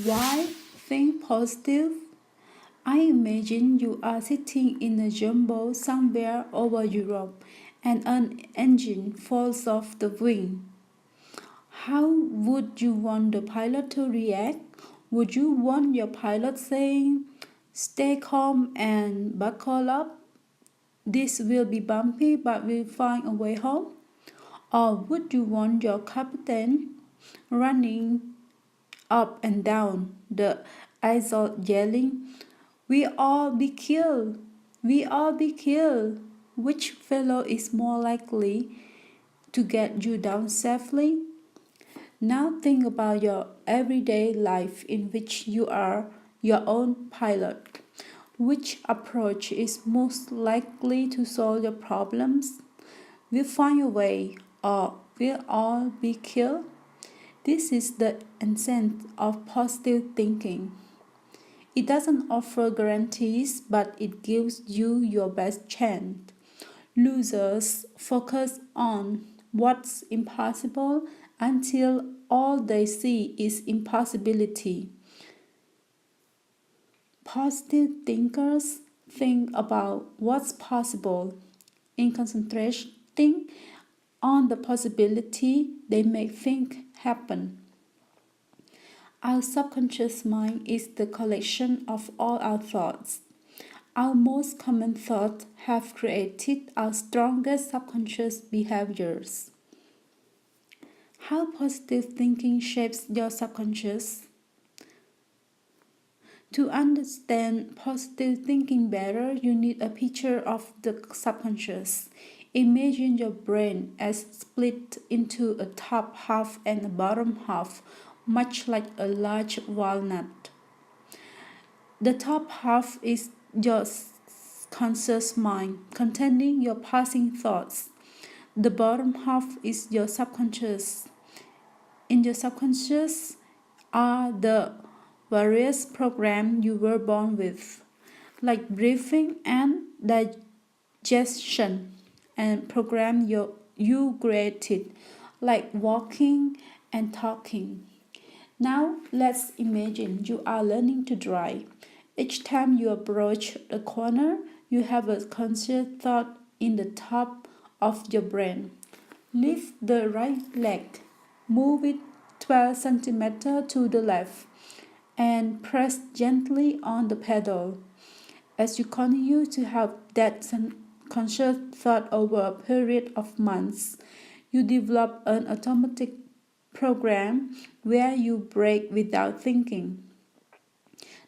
Why think positive? I imagine you are sitting in a jumbo somewhere over Europe and an engine falls off the wing. How would you want the pilot to react? Would you want your pilot saying, "Stay calm and buckle up? This will be bumpy, but we'll find a way home"? Or would you want your captain running up and down the aisle yelling, "We all be killed! We all be killed"? Which fellow is more likely to get you down safely? Now think about your everyday life in which you are your own pilot. Which approach is most likely to solve your problems? We'll find a way, or we'll all be killed? This is the essence of positive thinking. It doesn't offer guarantees, but it gives you your best chance. Losers focus on what's impossible until all they see is impossibility. Positive thinkers think about what's possible. In concentrating on the possibility, they make things happen. Our subconscious mind is the collection of all our thoughts. Our most common thoughts have created our strongest subconscious behaviors. How positive thinking shapes your subconscious? To understand positive thinking better, you need a picture of the subconscious. Imagine your brain as split into a top half and a bottom half, much like a large walnut. The top half is your conscious mind, containing your passing thoughts. The bottom half is your subconscious. In your subconscious are the various programs you were born with, like breathing and digestion, and programs you created, like walking and talking. Now let's imagine you are learning to drive. Each time you approach a corner, you have a conscious thought in the top of your brain. Lift the right leg, move it 12 centimeters to the left, and press gently on the pedal. As you continue to have that conscious thought over a period of months, you develop an automatic program where you brake without thinking.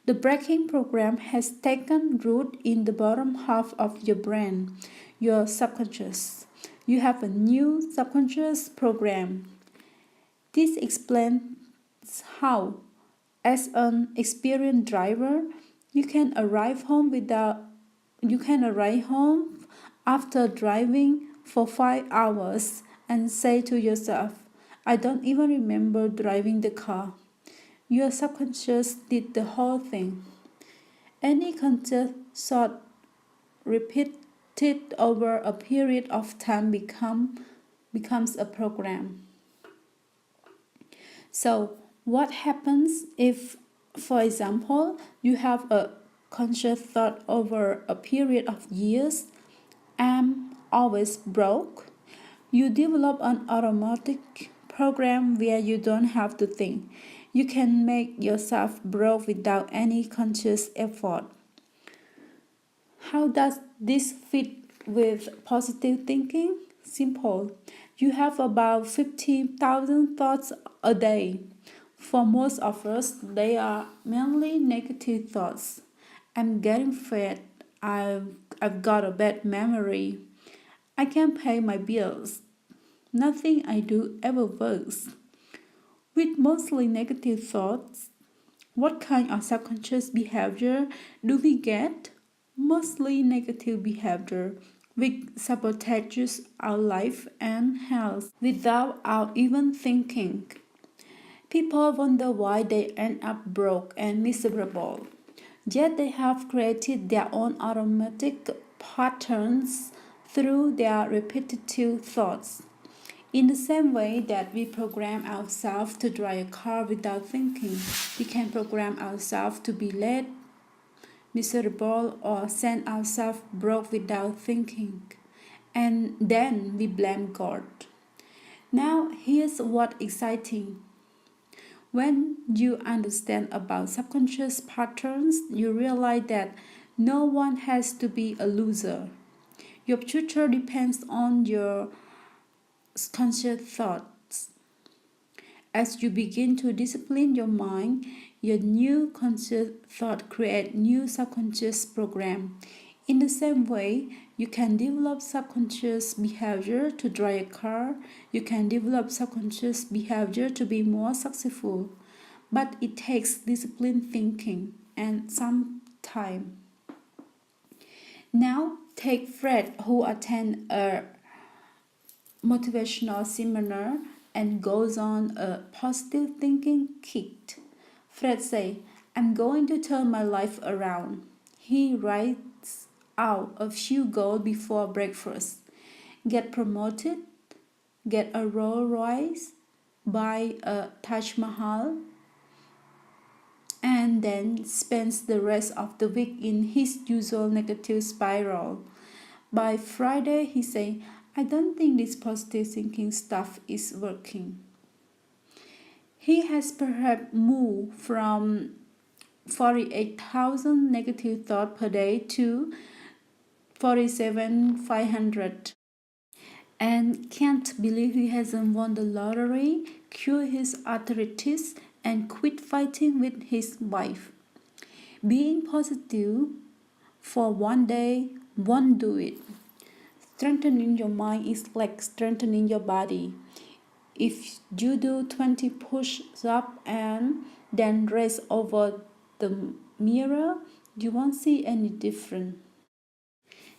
The braking program has taken root in the bottom half of your brain, your subconscious. You have a new subconscious program. This explains how, as an experienced driver, you can arrive home after driving for 5 hours and say to yourself, "I don't even remember driving the car." Your subconscious did the whole thing. Any conscious thought repeated over a period of time becomes a program. So, what happens if, for example, you have a conscious thought over a period of years, "I'm always broke"? You develop an automatic program where you don't have to think. You can make yourself broke without any conscious effort. How does this fit with positive thinking? Simple. You have about 50,000 thoughts a day. For most of us, they are mainly negative thoughts. "I'm getting fat. I've got a bad memory. I can't pay my bills. Nothing I do ever works." With mostly negative thoughts, what kind of subconscious behavior do we get? Mostly negative behavior, which sabotages our life and health without our even thinking. People wonder why they end up broke and miserable. Yet they have created their own automatic patterns through their repetitive thoughts. In the same way that we program ourselves to drive a car without thinking, we can program ourselves to be late, miserable, or send ourselves broke without thinking. And then we blame God. Now, here's what exciting. When you understand about subconscious patterns, you realize that no one has to be a loser. Your future depends on your conscious thoughts. As you begin to discipline your mind, your new conscious thought create new subconscious program. In the same way, you can develop subconscious behavior to drive a car. You can develop subconscious behavior to be more successful. But it takes disciplined thinking and some time. Now, take Fred, who attend a motivational seminar and goes on a positive thinking kick. Fred say, I'm going to turn my life around. He writes out a few goals before breakfast. Get promoted, get a Rolls Royce, buy a Taj Mahal, and then spends the rest of the week in his usual negative spiral. By Friday, he say, I don't think this positive thinking stuff is working. He has perhaps moved from 48,000 negative thoughts per day to 47,500 and can't believe he hasn't won the lottery, cured his arthritis, and quit fighting with his wife. Being positive for one day won't do it. Strengthening your mind is like strengthening your body. If you do 20 push-ups and then race over the mirror, you won't see any difference.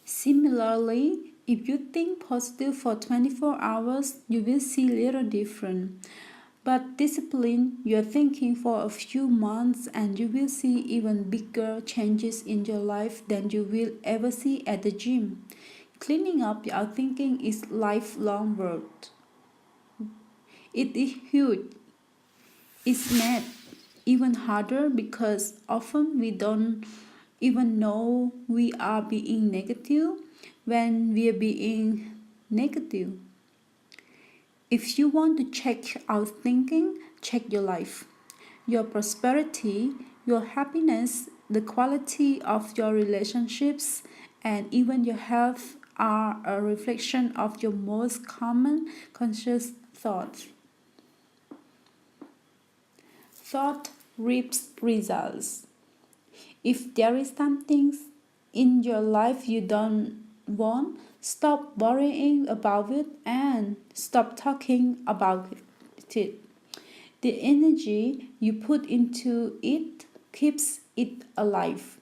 Similarly, if you think positive for 24 hours, you will see little difference. But discipline your thinking for a few months and you will see even bigger changes in your life than you will ever see at the gym. Cleaning up your thinking is lifelong work. It is huge. It's made even harder because often we don't even know we are being negative when we are being negative. If you want to check out thinking, check your life. Your prosperity, your happiness, the quality of your relationships, and even your health are a reflection of your most common conscious thoughts. Thought reaps results. If there is something in your life you don't want, stop worrying about it and stop talking about it. The energy you put into it keeps it alive.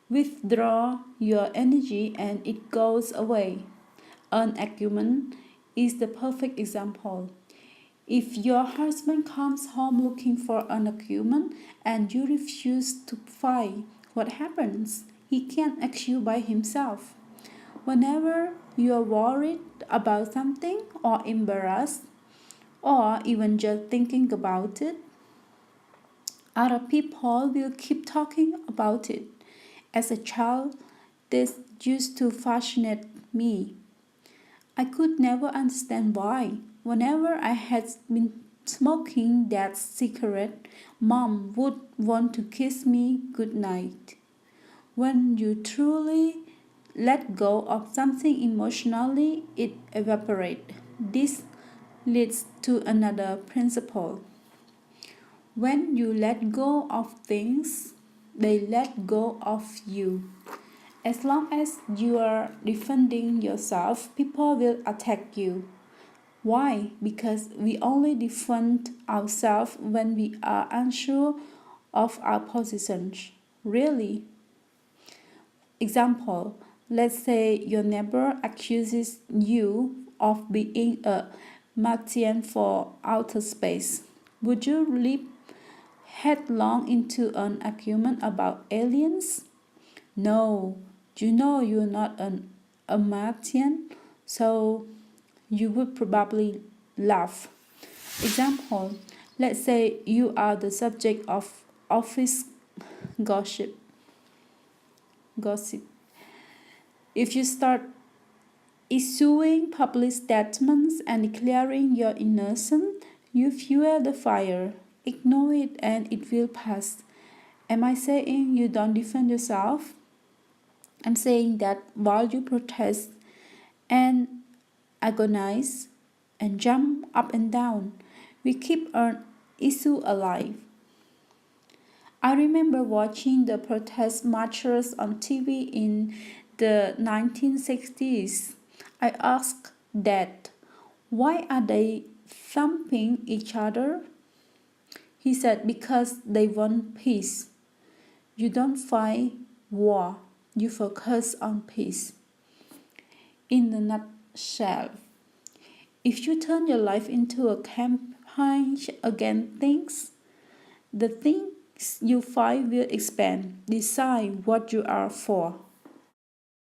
Withdraw your energy and it goes away. An argument is the perfect example. If your husband comes home looking for an argument and you refuse to fight, what happens? He can't ask you by himself. Whenever you are worried about something or embarrassed, or even just thinking about it, other people will keep talking about it. As a child, this used to fascinate me. I could never understand why. Whenever I had been smoking that cigarette, Mom would want to kiss me goodnight. When you truly let go of something emotionally, it evaporates. This leads to another principle. When you let go of things, they let go of you. As long as you are defending yourself, people will attack you. Why? Because we only defend ourselves when we are unsure of our positions. Really? Example, let's say your neighbor accuses you of being a Martian for outer space. Would you leap headlong into an argument about aliens? No, you know you're not a Martian, so you would probably laugh. Example, let's say you are the subject of office gossip. Gossip. If you start issuing public statements and declaring your innocence, you fuel the fire. Ignore it and it will pass. Am I saying you don't defend yourself? I'm saying that while you protest and agonize and jump up and down, we keep our issue alive. I remember watching the protest marchers on TV in the 1960s. I asked Dad, why are they thumping each other? He said, because they want peace. You don't fight war, you focus on peace. In a nutshell, if you turn your life into a campaign against things, the things you fight will expand. Decide what you are for.